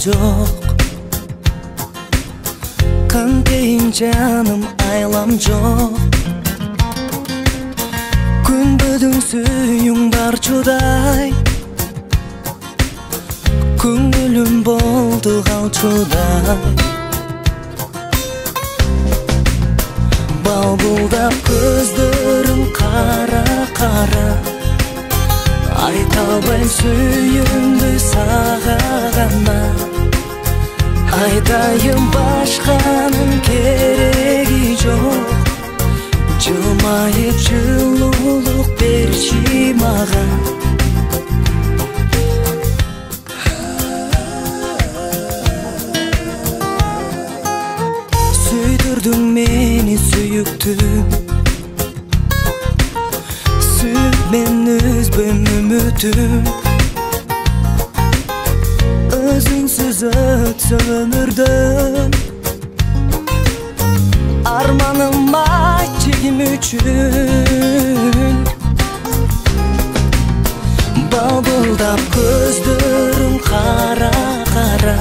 жок. Кантейин жаным айлам жок. Күнбөдүң сүйүң бар чудай, көңүлүм болду калчудай. Балбулдап көздөрүң кара-кара, айта албайм сүйүүмдү сага гана. Айтайын башканын кереги жок, жылмайып жылуулук берчи мага. Сүйдүрдүң мени сүйүктүм, сүйүп мен үзбөйм үмүтүм. Өзүңсүз өтсө өмүрдөн, арманым чегим үчүн. Балбылдап көздөрүң кара-кара,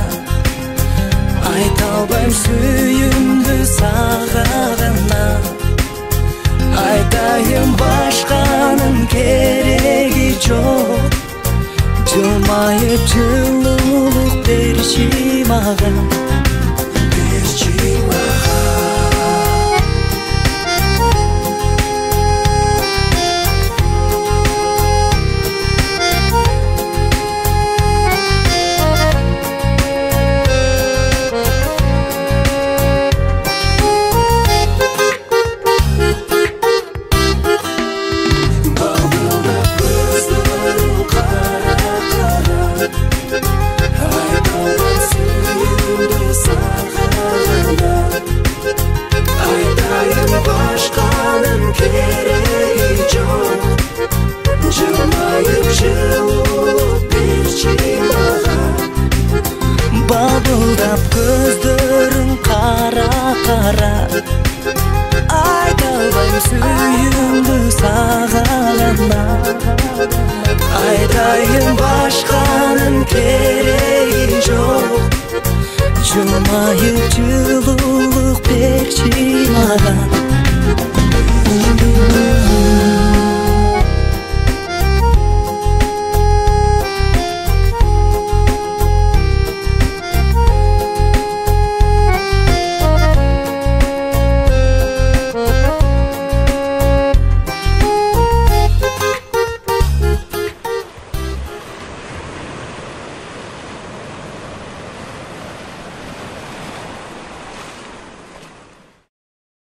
айта албайм сүйүүмдү сага гана. Айтайын башканын кереги жок, жылмайып жылуулук берчи мага.